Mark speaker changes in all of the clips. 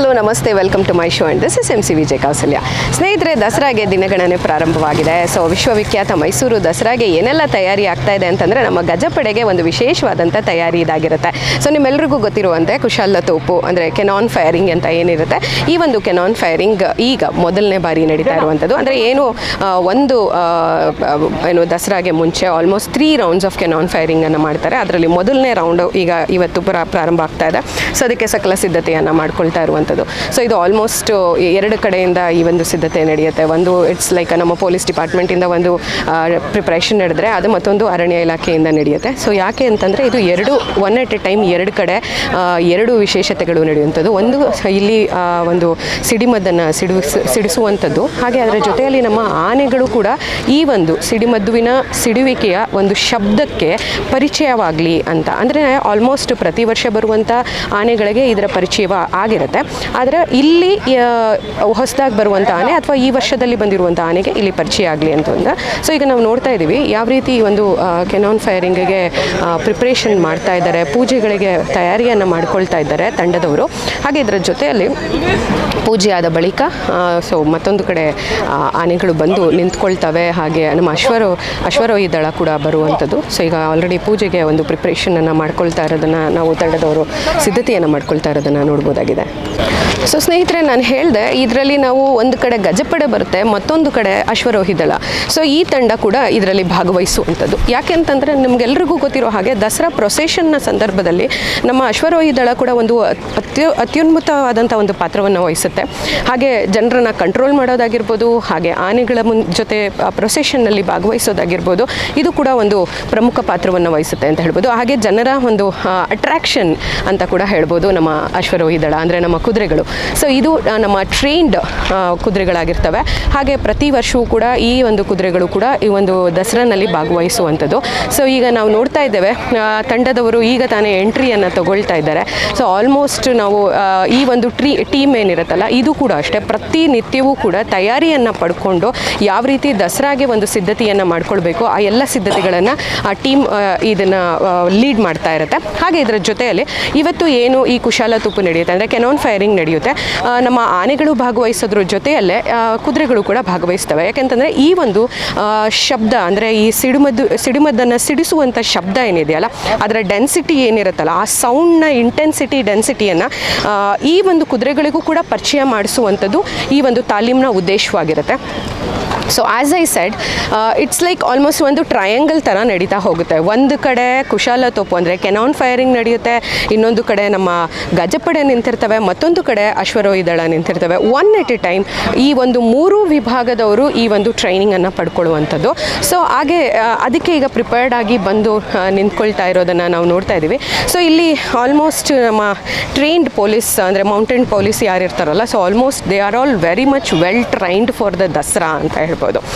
Speaker 1: Hello ನಮಸ್ತೆ, welcome to my show and this is MC Vijay Kausalya. ಸ್ನೇಹಿತರೆ, ದಸರಾಗೆ ದಿನಗಣನೆ ಪ್ರಾರಂಭವಾಗಿದೆ. ಸೊ ವಿಶ್ವವಿಖ್ಯಾತ ಮೈಸೂರು ದಸರಾಗೆ ಏನೆಲ್ಲ ತಯಾರಿ ಆಗ್ತಾ ಇದೆ ಅಂತಂದರೆ, ನಮ್ಮ ಗಜಪಡೆಗೆ ಒಂದು ವಿಶೇಷವಾದಂಥ ತಯಾರಿ ಇದಾಗಿರುತ್ತೆ. ಸೊ ನಿಮ್ಮೆಲ್ಲರಿಗೂ ಗೊತ್ತಿರುವಂತೆ ಕುಶಾಲ ತೋಪು ಅಂದರೆ ಕೆನಾನ್ ಫೈರಿಂಗ್ ಅಂತ ಏನಿರುತ್ತೆ, ಈ ಒಂದು ಕೆನಾನ್ ಫೈರಿಂಗ್ ಈಗ ಮೊದಲನೇ ಬಾರಿ ನಡೀತಾ ಇರುವಂಥದ್ದು. ಅಂದರೆ ಏನು ದಸರಾಗೆ ಮುಂಚೆ ಆಲ್ಮೋಸ್ಟ್ 3 ರೌಂಡ್ಸ್ ಆಫ್ ಕೆನಾನ್ ಫೈರಿಂಗನ್ನು ಮಾಡ್ತಾರೆ. ಅದರಲ್ಲಿ ಮೊದಲನೇ ರೌಂಡು ಈಗ ಇವತ್ತು ಪ್ರಾರಂಭ ಆಗ್ತಾ ಇದೆ. ಸೊ ಅದಕ್ಕೆ ಸಕಲ ಸಿದ್ಧತೆಯನ್ನು ಮಾಡ್ಕೊಳ್ತಾ ಇರುವಂಥದ್ದು. ಸೊ ಇದು ಆಲ್ಮೋಸ್ಟ್ 2 ಕಡೆಯಿಂದ ಈ ಒಂದು ಸಿದ್ಧತೆ ನಡೆಯುತ್ತೆ. ಒಂದು ಇಟ್ಸ್ ಲೈಕ್ ನಮ್ಮ ಪೊಲೀಸ್ ಡಿಪಾರ್ಟ್ಮೆಂಟಿಂದ ಒಂದು ಪ್ರಿಪ್ರೇಷನ್ ನಡೆದರೆ, ಅದು ಮತ್ತೊಂದು ಅರಣ್ಯ ಇಲಾಖೆಯಿಂದ ನಡೆಯುತ್ತೆ. ಸೊ ಯಾಕೆ ಅಂತಂದರೆ ಇದು ಒನ್ ಎಟ್ ಎ ಟೈಮ್ 2 ಕಡೆ 2 ವಿಶೇಷತೆಗಳು ನಡೆಯುವಂಥದ್ದು. ಒಂದು ಇಲ್ಲಿ ಒಂದು ಸಿಡಿಮದ್ದನ್ನು ಸಿಡಿಸುವಂಥದ್ದು, ಹಾಗೆ ಅದರ ಜೊತೆಯಲ್ಲಿ ನಮ್ಮ ಆನೆಗಳು ಕೂಡ ಈ ಒಂದು ಸಿಡಿಮದ್ದುವಿನ ಸಿಡುವಿಕೆಯ ಒಂದು ಶಬ್ದಕ್ಕೆ ಪರಿಚಯವಾಗಲಿ ಅಂತ. ಅಂದರೆ ಆಲ್ಮೋಸ್ಟ್ ಪ್ರತಿ ವರ್ಷ ಬರುವಂಥ ಆನೆಗಳಿಗೆ ಇದರ ಪರಿಚಯ ಆಗಿರುತ್ತೆ. ಆದರೆ ಇಲ್ಲಿ ಹೊಸದಾಗಿ ಬರುವಂಥ ಆನೆ ಅಥವಾ ಈ ವರ್ಷದಲ್ಲಿ ಬಂದಿರುವಂಥ ಆನೆಗೆ ಇಲ್ಲಿ ಪರಿಚಯ ಆಗಲಿ ಅಂತಂದು. ಸೊ ಈಗ ನಾವು ನೋಡ್ತಾ ಇದ್ದೀವಿ ಯಾವ ರೀತಿ ಒಂದು ಕೆನಾನ್ ಫೈರಿಂಗಿಗೆ ಪ್ರಿಪ್ರೇಷನ್ ಮಾಡ್ತಾ ಇದ್ದಾರೆ, ಪೂಜೆಗಳಿಗೆ ತಯಾರಿಯನ್ನು ಮಾಡ್ಕೊಳ್ತಾ ಇದ್ದಾರೆ ತಂಡದವರು. ಹಾಗೆ ಇದರ ಜೊತೆಯಲ್ಲಿ ಪೂಜೆ ಆದ ಬಳಿಕ ಸೊ ಮತ್ತೊಂದು ಕಡೆ ಆನೆಗಳು ಬಂದು ನಿಂತ್ಕೊಳ್ತವೆ. ಹಾಗೆ ನಮ್ಮ ಅಶ್ವರೋಹಿ ದಳ ಕೂಡ ಬರುವಂಥದ್ದು. ಸೊ ಈಗ ಆಲ್ರೆಡಿ ಪೂಜೆಗೆ ಒಂದು ಪ್ರಿಪ್ರೇಷನನ್ನು ಮಾಡ್ಕೊಳ್ತಾ ಇರೋದನ್ನು ನಾವು ತಂಡದವರು ಸಿದ್ಧತೆಯನ್ನು ಮಾಡ್ಕೊಳ್ತಾ ಇರೋದನ್ನು ನೋಡ್ಬೋದಾಗಿದೆ. ಸೊ ಸ್ನೇಹಿತರೆ, ನಾನು ಹೇಳಿದೆ ಇದರಲ್ಲಿ ನಾವು ಒಂದು ಕಡೆ ಗಜಪಡೆ ಬರುತ್ತೆ, ಮತ್ತೊಂದು ಕಡೆ ಅಶ್ವರೋಹಿ ದಳ. ಸೊ ಈ ತಂಡ ಕೂಡ ಇದರಲ್ಲಿ ಭಾಗವಹಿಸುವಂಥದ್ದು. ಯಾಕೆ ಅಂತಂದರೆ ನಿಮಗೆಲ್ರಿಗೂ ಗೊತ್ತಿರೋ ಹಾಗೆ ದಸರಾ ಪ್ರೊಸೆಷನ್ನ ಸಂದರ್ಭದಲ್ಲಿ ನಮ್ಮ ಅಶ್ವರೋಹಿ ದಳ ಕೂಡ ಒಂದು ಅತ್ಯುನ್ನತವಾದಂಥ ಒಂದು ಪಾತ್ರವನ್ನು ವಹಿಸುತ್ತೆ. ಹಾಗೆ ಜನರನ್ನು ಕಂಟ್ರೋಲ್ ಮಾಡೋದಾಗಿರ್ಬೋದು, ಹಾಗೆ ಆನೆಗಳ ಜೊತೆ ಪ್ರೊಸೆಷನ್ನಲ್ಲಿ ಭಾಗವಹಿಸೋದಾಗಿರ್ಬೋದು, ಇದು ಕೂಡ ಒಂದು ಪ್ರಮುಖ ಪಾತ್ರವನ್ನು ವಹಿಸುತ್ತೆ ಅಂತ ಹೇಳ್ಬೋದು. ಹಾಗೆ ಜನರ ಒಂದು ಅಟ್ರಾಕ್ಷನ್ ಅಂತ ಕೂಡ ಹೇಳ್ಬೋದು ನಮ್ಮ ಅಶ್ವರೋಹಿ ದಳ, ಅಂದರೆ ನಮ್ಮ ಕುದುರೆಗಳು. ಸೊ ಇದು ನಮ್ಮ ಟ್ರೈನ್ಡ್ ಕುದುರೆಗಳಾಗಿರ್ತವೆ. ಹಾಗೆ ಪ್ರತಿ ವರ್ಷವೂ ಕೂಡ ಈ ಒಂದು ಕುದುರೆಗಳು ಕೂಡ ಈ ಒಂದು ದಸರಾನಲ್ಲಿ ಭಾಗವಹಿಸುವಂಥದ್ದು. ಸೊ ಈಗ ನಾವು ನೋಡ್ತಾ ಇದ್ದೇವೆ ತಂಡದವರು ಈಗ ತಾನೇ ಎಂಟ್ರಿಯನ್ನು ತಗೊಳ್ತಾ ಇದ್ದಾರೆ. ಸೊ ಆಲ್ಮೋಸ್ಟ್ ನಾವು ಈ ಒಂದು ಟೀಮ್ ಏನಿರುತ್ತಲ್ಲ, ಇದು ಕೂಡ ಅಷ್ಟೇ ಪ್ರತಿನಿತ್ಯವೂ ಕೂಡ ತಯಾರಿಯನ್ನು ಪಡ್ಕೊಂಡು ಯಾವ ರೀತಿ ದಸರಾಗೆ ಒಂದು ಸಿದ್ಧತೆಯನ್ನು ಮಾಡ್ಕೊಳ್ಬೇಕು, ಆ ಎಲ್ಲ ಸಿದ್ಧತೆಗಳನ್ನು ಆ ಟೀಮ್ ಇದನ್ನು ಲೀಡ್ ಮಾಡ್ತಾ ಇರುತ್ತೆ. ಹಾಗೆ ಇದರ ಜೊತೆಯಲ್ಲಿ ಇವತ್ತು ಏನು ಈ ಕುಶಾಲ ತೂಪು ನಡೆಯುತ್ತೆ, ಅಂದರೆ ಕೆನಾನ್ ಫೈರಿಂಗ್ ನಡೆಯುತ್ತೆ, ನಮ್ಮ ಆನೆಗಳು ಭಾಗವಹಿಸೋದ್ರ ಜೊತೆಯಲ್ಲೇ ಕುದುರೆಗಳು ಕೂಡ ಭಾಗವಹಿಸ್ತವೆ. ಯಾಕೆಂತಂದರೆ ಈ ಒಂದು ಶಬ್ದ, ಅಂದರೆ ಈ ಸಿಡಿಮದ್ದನ್ನು ಸಿಡಿಸುವಂಥ ಶಬ್ದ ಏನಿದೆಯಲ್ಲ, ಅದರ ಡೆನ್ಸಿಟಿ ಏನಿರುತ್ತಲ್ಲ, ಆ ಸೌಂಡ್ನ ಡೆನ್ಸಿಟಿಯನ್ನು ಈ ಒಂದು ಕುದುರೆಗಳಿಗೂ ಕೂಡ ಪರಿಚಯ ಮಾಡಿಸುವಂಥದ್ದು ಈ ಒಂದು ತಾಲೀಮ್ನ ಉದ್ದೇಶವಾಗಿರುತ್ತೆ. So as I said, it's like almost ಒಂದು ಟ್ರಯಾಂಗಲ್ ಥರ ನಡೀತಾ ಹೋಗುತ್ತೆ. ಒಂದು ಕಡೆ ಕುಶಾಲ ತೋಪು ಅಂದರೆ ಕೆನಾನ್ ಫೈರಿಂಗ್ ನಡೆಯುತ್ತೆ, ಇನ್ನೊಂದು ಕಡೆ ನಮ್ಮ ಗಜಪಡೆ ನಿಂತಿರ್ತವೆ, ಮತ್ತೊಂದು ಕಡೆ ಅಶ್ವರೋಹಿ ದಳ ನಿಂತಿರ್ತವೆ. ಒನ್ ಎಟ್ ಎ ಟೈಮ್ ಈ ಒಂದು 3 ವಿಭಾಗದವರು ಈ ಒಂದು ಟ್ರೈನಿಂಗನ್ನು ಪಡ್ಕೊಳ್ಳುವಂಥದ್ದು. ಸೊ ಹಾಗೆ ಅದಕ್ಕೆ ಈಗ ಪ್ರಿಪೇರ್ಡ್ ಆಗಿ ಬಂದು ನಿಂತ್ಕೊಳ್ತಾ ಇರೋದನ್ನು ನಾವು ನೋಡ್ತಾ ಇದ್ದೀವಿ. ಸೊ ಇಲ್ಲಿ ಆಲ್ಮೋಸ್ಟ್ ನಮ್ಮ ಟ್ರೈನ್ಡ್ ಪೊಲೀಸ್, ಅಂದರೆ ಮೌಂಟೇನ್ ಪೊಲೀಸ್ ಯಾರಿರ್ತಾರಲ್ಲ, so almost they are all very much well trained for the Dasara ಅಂತ ಹೇಳ್ಬೋದು.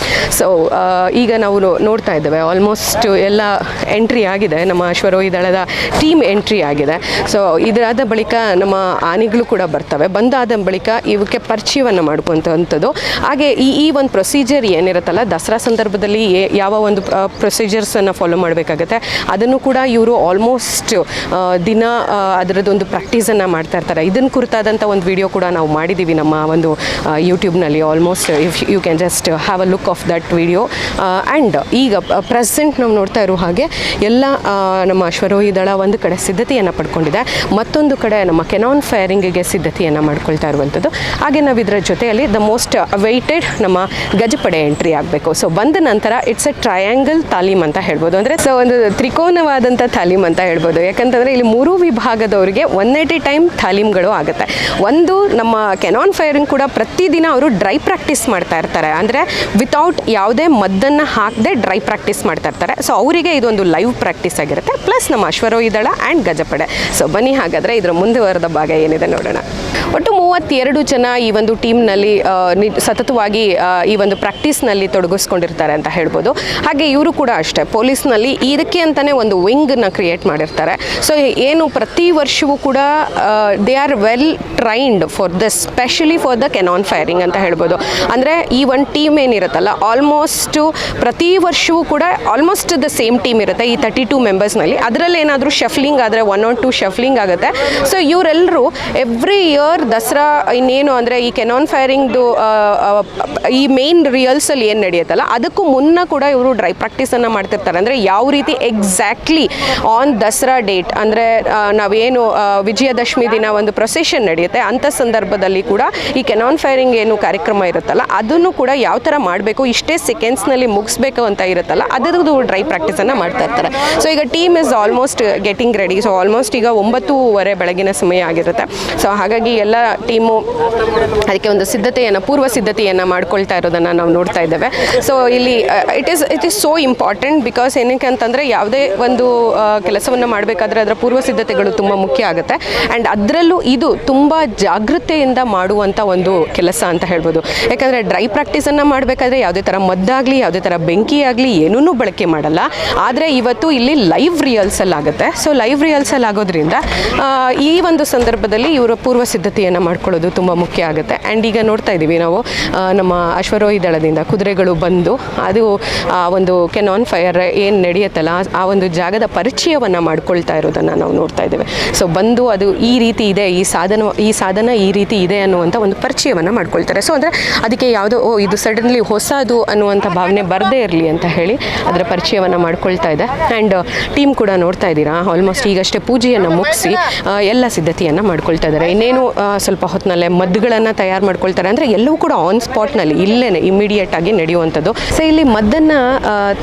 Speaker 1: ಸೊ ಈಗ ನಾವು ನೋಡ್ತಾ ಇದ್ದೇವೆ ಆಲ್ಮೋಸ್ಟ್ ಎಲ್ಲ ಎಂಟ್ರಿ ಆಗಿದೆ, ನಮ್ಮ ಅಶ್ವರೋಹಿ ದಳದ ಟೀಮ್ ಎಂಟ್ರಿ ಆಗಿದೆ. ಸೊ ಇದರಾದ ಬಳಿಕ ನಮ್ಮ ಆನೆಗಳು ಕೂಡ ಬರ್ತವೆ. ಬಂದಾದ ಬಳಿಕ ಇವಕ್ಕೆ ಪರಿಚಯವನ್ನು ಮಾಡ್ಕೊತಂಥದ್ದು. ಹಾಗೆ ಈ ಒಂದು ಪ್ರೊಸೀಜರ್ ಏನಿರುತ್ತಲ್ಲ, ದಸರಾ ಸಂದರ್ಭದಲ್ಲಿ ಯಾವ ಒಂದು ಪ್ರೊಸೀಜರ್ಸನ್ನು ಫಾಲೋ ಮಾಡಬೇಕಾಗತ್ತೆ, ಅದನ್ನು ಕೂಡ ಇವರು ಆಲ್ಮೋಸ್ಟ್ ದಿನ ಅದರದ್ದೊಂದು ಪ್ರಾಕ್ಟೀಸನ್ನು ಮಾಡ್ತಾ ಇರ್ತಾರೆ. ಇದನ್ನು ಕುರಿತಾದಂಥ ಒಂದು ವಿಡಿಯೋ ಕೂಡ ನಾವು ಮಾಡಿದ್ದೀವಿ ನಮ್ಮ ಒಂದು ಯೂಟ್ಯೂಬ್ನಲ್ಲಿ. Almost if you can just have a look of that video. And ಈಗ ಪ್ರೆಸೆಂಟ್ ನಾವು ನೋಡ್ತಾ ಇರೋ ಹಾಗೆ ಎಲ್ಲ ನಮ್ಮ ಅಶ್ವರೋಹಿ ದಳ ಒಂದು ಕಡೆ ಸಿದ್ಧತೆಯನ್ನು ಪಡ್ಕೊಂಡಿದೆ, ಮತ್ತೊಂದು ಕಡೆ ನಮ್ಮ ಕೆನಾನ್ ಫೈರಿಂಗಿಗೆ ಸಿದ್ಧತೆಯನ್ನು ಮಾಡ್ಕೊಳ್ತಾ ಇರುವಂಥದ್ದು. ಹಾಗೆ ನಾವು ಇದರ ಜೊತೆಯಲ್ಲಿ ದ ಮೋಸ್ಟ್ ಅವೈಟೆಡ್ ನಮ್ಮ ಗಜಪಡೆ ಎಂಟ್ರಿ ಆಗಬೇಕು. ಸೊ ಬಂದ ನಂತರ ಇಟ್ಸ್ ಎ ಟ್ರಯಾಂಗಲ್ ತಾಲೀಮ್ ಅಂತ ಹೇಳ್ಬೋದು, ಅಂದರೆ ಸೊ ಒಂದು ತ್ರಿಕೋನವಾದಂಥ ತಾಲೀಮ್ ಅಂತ ಹೇಳ್ಬೋದು. ಯಾಕಂತಂದರೆ ಇಲ್ಲಿ 3 ವಿಭಾಗದವರಿಗೆ ಒನ್ ಎಟ್ ಎ ಟೈಮ್ ತಾಲೀಮ್ಗಳು ಆಗುತ್ತೆ. ಒಂದು ನಮ್ಮ ಕೆನಾನ್ ಫೈರಿಂಗ್ ಕೂಡ ಪ್ರತಿದಿನ ಅವರು ಡ್ರೈ ಪ್ರಾಕ್ಟೀಸ್ ಮಾಡ್ತಾ ಇರ್ತಾರೆ, ಅಂದರೆ ವಿತೌಟ್ ಯಾವುದೇ ಮದ್ದನ್ನು ಹಾಕದೆ ಡ್ರೈ ಪ್ರಾಕ್ಟೀಸ್ ಮಾಡ್ತಾ ಇರ್ತಾರೆ. ಸೊ ಅವರಿಗೆ ಇದೊಂದು ಲೈವ್ ಪ್ರಾಕ್ಟೀಸ್ ಆಗಿರುತ್ತೆ, ಪ್ಲಸ್ ನಮ್ಮ ಅಶ್ವರೋಹಿ ದಳ ಆ್ಯಂಡ್ ಗಜಪಡೆ. ಸೊ ಬನ್ನಿ ಹಾಗಾದರೆ ಇದರ ಮುಂದುವರೆದ ಭಾಗ ಏನಿದೆ ನೋಡೋಣ. ಒಟ್ಟು 32 ಜನ ಈ ಒಂದು ಟೀಮ್ನಲ್ಲಿ ಸತತವಾಗಿ ಈ ಒಂದು ಪ್ರಾಕ್ಟೀಸ್ನಲ್ಲಿ ತೊಡಗಿಸ್ಕೊಂಡಿರ್ತಾರೆ ಅಂತ ಹೇಳ್ಬೋದು. ಹಾಗೆ ಇವರು ಕೂಡ ಅಷ್ಟೇ ಪೊಲೀಸ್ನಲ್ಲಿ ಇದಕ್ಕೆ ಅಂತಲೇ ಒಂದು ವಿಂಗನ್ನು ಕ್ರಿಯೇಟ್ ಮಾಡಿರ್ತಾರೆ. ಸೊ ಏನು ಪ್ರತಿ ವರ್ಷವೂ ಕೂಡ they are well trained for the specially for the Canon firing ಅಂತ ಹೇಳ್ಬೋದು. ಅಂದರೆ ಈ ಒಂದು ಟೀಮ್ ಏನಿರುತ್ತಲ್ಲ ಆಲ್ಮೋಸ್ಟು ಪ್ರತಿ ವರ್ಷವೂ ಕೂಡ ಆಲ್ಮೋಸ್ಟ್ ದ ಸೇಮ್ ಟೀಮ್ ಇರುತ್ತೆ ಈ 32 ಮೆಂಬರ್ಸ್ನಲ್ಲಿ. ಅದರಲ್ಲಿ ಏನಾದರೂ ಶಫ್ಲಿಂಗ್ ಆದರೆ 1 or 2 ಶಫ್ಲಿಂಗ್ ಆಗುತ್ತೆ. ಸೊ ಇವರೆಲ್ಲರೂ ಎವ್ರಿ ಇಯರ್ ದಸರಾ ಇನ್ನೇನು ಅಂದರೆ ಈ ಕೆನಾನ್ ಫೈರಿಂಗ್ದು ಈ ಮೇನ್ ರಿಯಲ್ಸಲ್ಲಿ ಏನು ನಡೆಯುತ್ತಲ್ಲ ಅದಕ್ಕೂ ಮುನ್ನ ಕೂಡ ಇವರು ಡ್ರೈ ಪ್ರಾಕ್ಟೀಸನ್ನು ಮಾಡ್ತಿರ್ತಾರೆ. ಅಂದರೆ ಯಾವ ರೀತಿ ಎಕ್ಸಾಕ್ಟ್ಲಿ ಆನ್ ದಸರಾ ಡೇಟ್ ಅಂದರೆ ನಾವೇನು ವಿಜಯದಶಮಿ ದಿನ ಒಂದು ಪ್ರೊಸೆಷನ್ ನಡೆಯುತ್ತೆ ಅಂಥ ಸಂದರ್ಭದಲ್ಲಿ ಕೂಡ ಈ ಕೆನಾನ್ ಫೈರಿಂಗ್ ಏನು ಕಾರ್ಯಕ್ರಮ ಇರುತ್ತಲ್ಲ ಅದನ್ನು ಕೂಡ ಯಾವ ಥರ ಮಾಡಬೇಕು, ಇಷ್ಟೇ ಸೆಕೆಂಡ್ಸ್ನಲ್ಲಿ ಮುಗಿಸ್ಬೇಕು ಅಂತ ಇರುತ್ತಲ್ಲ ಅದರದ್ದು ಡ್ರೈ ಪ್ರಾಕ್ಟೀಸನ್ನು ಮಾಡ್ತಾ ಇರ್ತಾರೆ. ಸೊ ಈಗ team is almost getting ready. So almost ಈಗ 9:30 ಬೆಳಗಿನ ಸಮಯ ಆಗಿರುತ್ತೆ. ಸೊ ಹಾಗಾಗಿ ಎಲ್ಲ ಟೀಮು ಅದಕ್ಕೆ ಒಂದು ಪೂರ್ವ ಸಿದ್ಧತೆಯನ್ನು ಮಾಡ್ಕೊಳ್ತಾ ಇರೋದನ್ನು ನಾವು ನೋಡ್ತಾ ಇದ್ದೇವೆ. ಸೊ ಇಲ್ಲಿ it is so important because ಏನಕ್ಕೆ ಅಂತಂದರೆ ಯಾವುದೇ ಒಂದು ಕೆಲಸವನ್ನು ಮಾಡಬೇಕಾದ್ರೆ ಅದರ ಪೂರ್ವ ಸಿದ್ಧತೆಗಳು ತುಂಬ ಮುಖ್ಯ ಆಗುತ್ತೆ. ಆ್ಯಂಡ್ ಅದರಲ್ಲೂ ಇದು ತುಂಬ ಜಾಗೃತೆಯಿಂದ ಮಾಡುವಂಥ ಒಂದು ಕೆಲಸ ಅಂತ ಹೇಳ್ಬೋದು. ಯಾಕಂದರೆ ಡ್ರೈ ಪ್ರಾಕ್ಟೀಸನ್ನು ಮಾಡಬೇಕಾದ್ರೆ ಯಾವುದೇ ಥರ ಮದ್ದಾಗಲಿ ಯಾವುದೇ ಥರ ಬೆಂಕಿ ಆಗಲಿ ಏನೂ ಬಳಕೆ ಮಾಡಲ್ಲ. ಆದರೆ ಇವತ್ತು ಇಲ್ಲಿ ಲೈವ್ ರಿಹರ್ಸಲ್ ಆಗುತ್ತೆ. ಸೊ ಲೈವ್ ರಿಹರ್ಸಲ್ ಆಗೋದ್ರಿಂದ ಈ ಒಂದು ಸಂದರ್ಭದಲ್ಲಿ ಇವರ ಪೂರ್ವ ಸಿದ್ಧತೆಯನ್ನು ಮಾಡ್ಕೊಳ್ಳೋದು ತುಂಬ ಮುಖ್ಯ ಆಗುತ್ತೆ. ಆ್ಯಂಡ್ ಈಗ ನೋಡ್ತಾ ಇದ್ದೀವಿ ನಾವು ನಮ್ಮ ಅಶ್ವರೋಹಿ ದಳದಿಂದ ಕುದುರೆಗಳು ಬಂದು ಅದು ಒಂದು ಕೆನಾನ್ ಫೈರ್ ಏನು ನಡೆಯುತ್ತಲ್ಲ ಆ ಒಂದು ಜಾಗದ ಪರಿಚಯವನ್ನು ಮಾಡ್ಕೊಳ್ತಾ ಇರೋದನ್ನು ನಾವು ನೋಡ್ತಾ ಇದ್ದೇವೆ. ಸೊ ಬಂದು ಅದು ಈ ರೀತಿ ಇದೆ, ಈ ಸಾಧನ ಈ ರೀತಿ ಇದೆ ಅನ್ನುವಂಥ ಒಂದು ಪರಿಚಯವನ್ನು ಮಾಡ್ಕೊಳ್ತಾರೆ. ಸೊ ಅಂದರೆ ಅದಕ್ಕೆ ಯಾವುದೋ ಇದು ಸಡನ್ಲಿ ಹೊಸದು ಅನ್ನುವಂಥ ಭಾವನೆ ಬರದೇ ಇರಲಿ ಅಂತ ಹೇಳಿ ಅದರ ಪರಿಚಯವನ್ನು ಮಾಡ್ಕೊಳ್ತಾ ಇದೆ. ಆ್ಯಂಡ್ ಟೀಮ್ ಕೂಡ ನೋಡ್ತಾ ಇದ್ದೀರಾ ಆಲ್ಮೋಸ್ಟ್ ಈಗಷ್ಟೇ ಪೂಜೆಯನ್ನು ಮುಗಿಸಿ ಎಲ್ಲ ಸಿದ್ಧತೆಯನ್ನು ಮಾಡ್ಕೊಳ್ತಾ ಇದ್ದಾರೆ. ಇನ್ನೇನು ಸ್ವಲ್ಪ ಹೊತ್ತಿನಲ್ಲೇ ಮದ್ದುಗಳನ್ನು ತಯಾರು ಮಾಡ್ಕೊಳ್ತಾರೆ. ಅಂದರೆ ಎಲ್ಲವೂ ಕೂಡ ಆನ್ ಸ್ಪಾಟ್ನಲ್ಲಿ ಇಲ್ಲೇ ಇಮಿಡಿಯೇಟಾಗಿ ನಡೆಯುವಂಥದ್ದು. ಸೊ ಇಲ್ಲಿ ಮದ್ದನ್ನು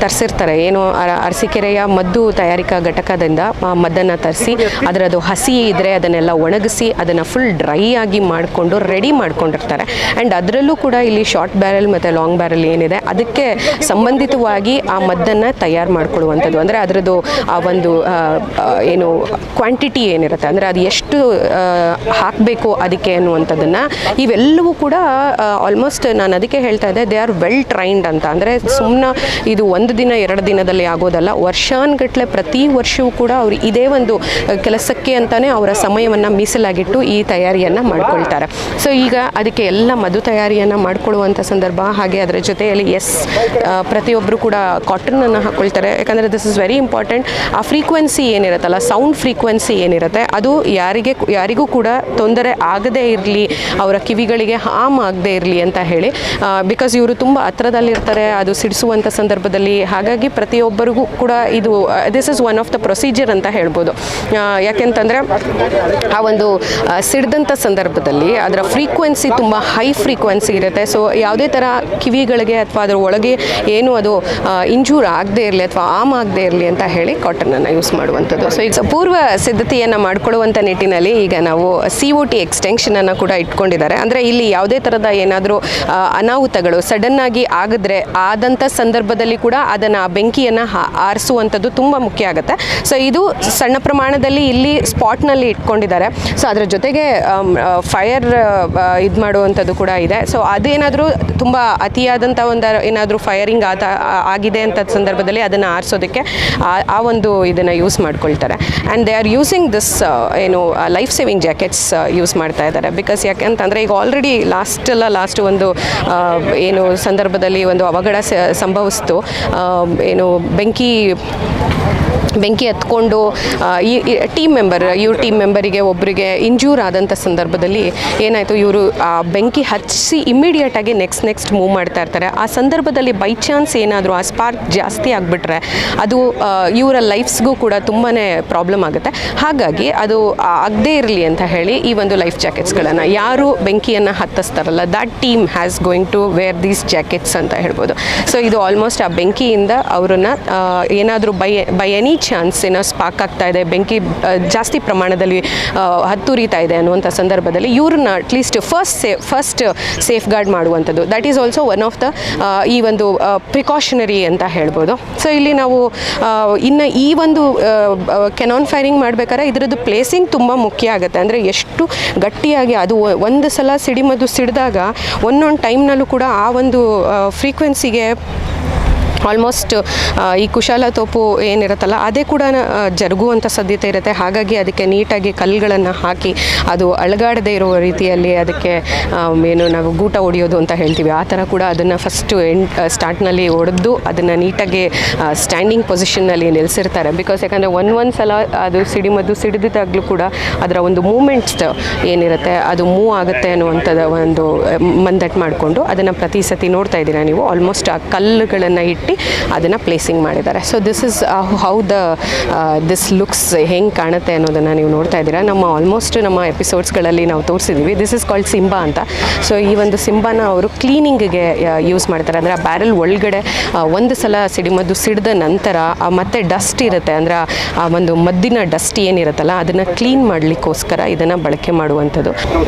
Speaker 1: ತರಿಸಿರ್ತಾರೆ, ಏನು ಅರಸೀಕೆರೆಯ ಮದ್ದು ತಯಾರಿಕಾ ಘಟಕದಿಂದ ಮದ್ದನ್ನು ತರಿಸಿ ಅದರದ್ದು ಹಸಿ ಇದ್ದರೆ ಅದನ್ನೆಲ್ಲ ಒಣಗಿಸಿ ಅದನ್ನು ಫುಲ್ ಡ್ರೈ ಆಗಿ ಮಾಡಿಕೊಂಡು ರೆಡಿ ಮಾಡ್ಕೊಂಡಿರ್ತಾರೆ. ಆ್ಯಂಡ್ ಅದರಲ್ಲೂ ಕೂಡ ಇಲ್ಲಿ ಶಾರ್ಟ್ ಬ್ಯಾರಲ್ ಮತ್ತು ಲಾಂಗ್ ಬ್ಯಾರಲ್ ಏನಿದೆ ಅದಕ್ಕೆ ಸಂಬಂಧಿತವಾಗಿ ಆ ಮದ್ದನ್ನು ತಯಾರು ಮಾಡ್ಕೊಳ್ಳುವಂಥದ್ದು. ಅಂದರೆ ಅದರದ್ದು ಆ ಒಂದು ಏನು ಕ್ವಾಂಟಿಟಿ ಏನಿರುತ್ತೆ ಅಂದರೆ ಅದು ಎಷ್ಟು ಹಾಕಬೇಕು ಅದಕ್ಕೆ ಅನ್ನುವಂಥದ್ದನ್ನು ಇವೆಲ್ಲವೂ ಕೂಡ ಆಲ್ಮೋಸ್ಟ್ ನಾನು ಅದಕ್ಕೆ ಹೇಳ್ತಾ ಇದ್ದೆ ದೇ ಆರ್ ವೆಲ್ ಟ್ರೈನ್ಡ್ ಅಂತ. ಅಂದರೆ ಸುಮ್ಮನೆ ಇದು 1 ದಿನ 2 ದಿನದಲ್ಲಿ ಆಗೋದಲ್ಲ, ವರ್ಷಾನುಗಟ್ಟಲೆ ಪ್ರತಿ ವರ್ಷವೂ ಕೂಡ ಅವರು ಇದೇ ಒಂದು ಕೆಲಸಕ್ಕೆ ಅಂತಲೇ ಅವರ ಸಮಯವನ್ನು ಮೀಸಲಾಗಿಟ್ಟು ಈ ತಯಾರಿಯನ್ನು ಮಾಡ್ಕೊಳ್ತಾರೆ. ಸೊ ಈಗ ಅದಕ್ಕೆ ಎಲ್ಲ ಮದ್ದು ತಯಾರಿಯನ್ನು ಮಾಡ್ಕೊಳ್ಳುವಂಥ ಸಂದರ್ಭ. ಹಾಗೆ ಅದರ ಜೊತೆಯಲ್ಲಿ ಪ್ರತಿಯೊಬ್ಬರು ಕೂಡ ಕಾಟನನ್ನು ಹಾಕ್ಕೊಳ್ತಾರೆ. ಯಾಕಂದರೆ ದಿಸ್ ಇಸ್ ವೆರಿ ಇಂಪಾರ್ಟೆಂಟ್. ಆ ಫ್ರೀಕ್ವೆನ್ಸಿ ಏನಿರುತ್ತಲ್ಲ ಸೌಂಡ್ ಫ್ರೀಕ್ವೆನ್ಸಿ ಏನಿರುತ್ತೆ ಅದು ಯಾರಿಗೂ ಕೂಡ ತೊಂದರೆ ಆಗದೇ ಇರಲಿ, ಅವರ ಕಿವಿಗಳಿಗೆ ಹಾಮ್ ಆಗದೇ ಇರಲಿ ಅಂತ ಹೇಳಿ ಬಿಕಾಸ್ ಇವರು ತುಂಬ ಹತ್ರದಲ್ಲಿರ್ತಾರೆ ಅದು ಸಿಡಿಸುವಂಥ ಸಂದರ್ಭದಲ್ಲಿ. ಹಾಗಾಗಿ ಪ್ರತಿಯೊಬ್ಬರಿಗೂ ಕೂಡ ಇದು this is one of the procedure ಅಂತ ಹೇಳ್ಬೋದು. ಯಾಕೆಂತಂದರೆ ಆ ಒಂದು ಸಿಡಿದಂಥ ಸಂದರ್ಭದಲ್ಲಿ ಅದರ ಫ್ರೀಕ್ವೆನ್ಸಿ ತುಂಬ ಹೈ ಫ್ರೀಕ್ವೆನ್ಸಿ ಇರುತ್ತೆ. ಸೊ ಯಾವುದೇ ಥರ ಕಿವಿಗಳಿಗೆ ಅಥವಾ ಅದರ ಒಳಗೆ ಏನು ಅದು ಇಂಜೂರ್ ಆಗದೇ ಇರಲಿ ಅಥವಾ ಆಮ್ ಆಗದೇ ಇರಲಿ ಅಂತ ಹೇಳಿ ಕಾಟನನ್ನು ಯೂಸ್ ಮಾಡುವಂಥದ್ದು. ಸೊ ಈಗ ಪೂರ್ವ ಸಿದ್ಧತೆಯನ್ನು ಮಾಡ್ಕೊಳ್ಳುವಂಥ ನಿಟ್ಟಿನಲ್ಲಿ ಈಗ ನಾವು COT ಎಕ್ಸ್ಟೆನ್ಷನನ್ನು ಕೂಡ ಇಟ್ಕೊಂಡಿದ್ದಾರೆ. ಅಂದರೆ ಇಲ್ಲಿ ಯಾವುದೇ ಥರದ ಏನಾದರೂ ಅನಾಹುತಗಳು ಸಡನ್ನಾಗಿ ಆದಂಥ ಸಂದರ್ಭದಲ್ಲಿ ಕೂಡ ಅದನ್ನು ಬೆಂಕಿಯನ್ನು ಆರಿಸುವಂಥದ್ದು ತುಂಬ ಮುಖ್ಯ ಆಗುತ್ತೆ. ಸೊ ಇದು ಸಣ್ಣ ಪ್ರಮಾಣದಲ್ಲಿ ಇಲ್ಲಿ ಸ್ಪಾಟ್ನಲ್ಲಿ ಇಟ್ಕೊಂಡಿದ್ದಾರೆ. ಸೊ ಅದರ ಜೊತೆಗೆ ಫೈರ್ ಇದು ಮಾಡುವಂಥದ್ದು ಕೂಡ ಇದೆ. ಸೊ ಅದೇನಾದರೂ ತುಂಬ ಅತಿಯಾದಂಥ ಒಂದು ಏನಾದರೂ ಫೈರಿಂಗ್ ಆಗಿದೆ ಅಂತ ಸಂದರ್ಭದಲ್ಲಿ ಅದನ್ನು ಆರಿಸೋದಕ್ಕೆ ಆ ಒಂದು ಇದನ್ನು ಯೂಸ್ ಮಾಡ್ಕೊಳ್ತಾರೆ. And they are using this ಏನು ಲೈಫ್ ಸೇವಿಂಗ್ ಜಾಕೆಟ್ಸ್ ಯೂಸ್ ಮಾಡ್ತಾ ಇದ್ದಾರೆ. ಬಿಕಾಸ್ ಯಾಕೆಂತಂದರೆ ಈಗ ಆಲ್ರೆಡಿ ಲಾಸ್ಟ್ ಒಂದು ಏನು ಸಂದರ್ಭದಲ್ಲಿ ಒಂದು ಅವಘಡ ಸಂಭವಿಸ್ತು. ಏನು ಬೆಂಕಿ ಹತ್ಕೊಂಡು ಈ ಟೀಮ್ ಮೆಂಬರಿಗೆ ಒಬ್ಬರಿಗೆ ಇಂಜೂರ್ ಆದಂಥ ಸಂದರ್ಭದಲ್ಲಿ ಏನಾಯಿತು, ಇವರು ಆ ಬೆಂಕಿ ಹಚ್ಚಿ ಇಮ್ಮಿಡಿಯೇಟಾಗಿ ನೆಕ್ಸ್ಟ್ ಮೂವ್ ಮಾಡ್ತಾ ಇರ್ತಾರೆ. ಆ ಸಂದರ್ಭದಲ್ಲಿ ಬೈ ಚಾನ್ಸ್ ಏನಾದರೂ ಆ ಸ್ಪಾರ್ಕ್ ಜಾಸ್ತಿ ಆಗಿಬಿಟ್ರೆ ಅದು ಇವರ ಲೈಫ್ಸ್ಗೂ ಕೂಡ ತುಂಬಾ ಪ್ರಾಬ್ಲಮ್ ಆಗುತ್ತೆ. ಹಾಗಾಗಿ ಅದು ಆಗದೇ ಇರಲಿ ಅಂತ ಹೇಳಿ ಈ ಒಂದು ಲೈಫ್ ಜಾಕೆಟ್ಸ್ಗಳನ್ನು ಯಾರು ಬೆಂಕಿಯನ್ನು ಹತ್ತಿಸ್ತಾರಲ್ಲ that team has going to wear these jackets ಅಂತ ಹೇಳ್ಬೋದು. ಸೊ ಇದು ಆಲ್ಮೋಸ್ಟ್ ಆ ಬೆಂಕಿಯಿಂದ ಅವರನ್ನು ಏನಾದರೂ ಬೈ ಎನಿ ಚಾನ್ಸ್ ಏನೋ ಸ್ಪಾರ್ಕ್ ಆಗ್ತಾ ಇದೆ, ಬೆಂಕಿ ಜಾಸ್ತಿ ಪ್ರಮಾಣದಲ್ಲಿ ಹತ್ತುರಿತಾ ಇದೆ ಅನ್ನುವಂಥ ಸಂದರ್ಭದಲ್ಲಿ ಇವ್ರನ್ನ ಅಟ್ಲೀಸ್ಟ್ ಫಸ್ಟ್ ಸೇಫ್ ಗಾರ್ಡ್ ಮಾಡುವಂಥದ್ದು that is also one of the ಈ ಒಂದು ಪ್ರಿಕಾಷನರಿ ಅಂತ ಹೇಳ್ಬೋದು. ಸೊ ಇಲ್ಲಿ ನಾವು ಇನ್ನು ಈ ಒಂದು ಕೆನಾನ್ ಫೈರಿಂಗ್ ಮಾಡಬೇಕಾದ್ರೆ ಇದರದ್ದು ಪ್ಲೇಸಿಂಗ್ ತುಂಬ ಮುಖ್ಯ ಆಗುತ್ತೆ. ಅಂದರೆ ಎಷ್ಟು ಗಟ್ಟಿಯಾಗಿ ಅದು ಒಂದು ಸಲ ಸಿಡಿಮದ್ದು ಸಿಡಿದಾಗ ಒಂದೊಂದು ಟೈಮ್ನಲ್ಲೂ ಕೂಡ ಆ ಒಂದು ಫ್ರೀಕ್ವೆನ್ಸಿಗೆ ಆಲ್ಮೋಸ್ಟ್ ಈ ಕುಶಾಲ ತೋಪು ಏನಿರುತ್ತಲ್ಲ ಅದೇ ಕೂಡ ಜರುಗುವಂಥ ಸಾಧ್ಯತೆ ಇರುತ್ತೆ. ಹಾಗಾಗಿ ಅದಕ್ಕೆ ನೀಟಾಗಿ ಕಲ್ಲುಗಳನ್ನು ಹಾಕಿ ಅದು ಅಳಗಾಡದೇ ಇರುವ ರೀತಿಯಲ್ಲಿ ಅದಕ್ಕೆ ಏನು ನಾವು ಗೂಟ ಹೊಡೆಯೋದು ಅಂತ ಹೇಳ್ತೀವಿ, ಆ ಥರ ಕೂಡ ಅದನ್ನು ಫಸ್ಟು ಸ್ಟಾರ್ಟ್ನಲ್ಲಿ ಹೊಡೆದು ಅದನ್ನು ನೀಟಾಗಿ ಸ್ಟ್ಯಾಂಡಿಂಗ್ ಪೊಸಿಷನ್ನಲ್ಲಿ ನಿಲ್ಲಿಸಿರ್ತಾರೆ. ಬಿಕಾಸ್ ಯಾಕಂದರೆ ಒಂದು ಸಲ ಅದು ಸಿಡಿದಿದ್ದಾಗಲೂ ಕೂಡ ಅದರ ಒಂದು ಮೂಮೆಂಟ್ಸ್ ಏನಿರುತ್ತೆ ಅದು ಮೂವ್ ಆಗುತ್ತೆ ಅನ್ನುವಂಥದ್ದು ಒಂದು ಮಂದಟ್ಟು ಮಾಡಿಕೊಂಡು ಅದನ್ನು ಪ್ರತಿ ಸತಿ ನೋಡ್ತಾ ಇದ್ದೀರಾ ನೀವು. ಆಲ್ಮೋಸ್ಟ್ ಆ ಕಲ್ಲುಗಳನ್ನು ಇಟ್ಟು ಅದನ್ನು ಪ್ಲೇಸಿಂಗ್ ಮಾಡಿದ್ದಾರೆ. So this is how this looks ಹೆಂಗೆ ಕಾಣುತ್ತೆ ಅನ್ನೋದನ್ನು ನೀವು ನೋಡ್ತಾ ಇದ್ದೀರಾ. ಆಲ್ಮೋಸ್ಟ್ ನಮ್ಮ ಎಪಿಸೋಡ್ಸ್ಗಳಲ್ಲಿ ನಾವು ತೋರಿಸಿದ್ದೀವಿ. ದಿಸ್ ಇಸ್ ಕಾಲ್ಡ್ ಸಿಂಬಾ ಅಂತ. ಸೊ ಈ ಒಂದು ಸಿಂಬಾನ ಅವರು ಕ್ಲೀನಿಂಗಿಗೆ ಯೂಸ್ ಮಾಡ್ತಾರೆ. ಅಂದರೆ ಆ ಬ್ಯಾರಲ್ ಒಳಗಡೆ ಒಂದು ಸಲ ಸಿಡಿಮದ್ದು ಸಿಡಿದ ನಂತರ ಮತ್ತೆ ಡಸ್ಟ್ ಇರುತ್ತೆ, ಅಂದರೆ ಆ ಒಂದು ಮದ್ದಿನ ಡಸ್ಟ್ ಏನಿರುತ್ತಲ್ಲ ಅದನ್ನು ಕ್ಲೀನ್ ಮಾಡಲಿಕ್ಕೋಸ್ಕರ ಇದನ್ನು ಬಳಕೆ ಮಾಡುವಂಥದ್ದು.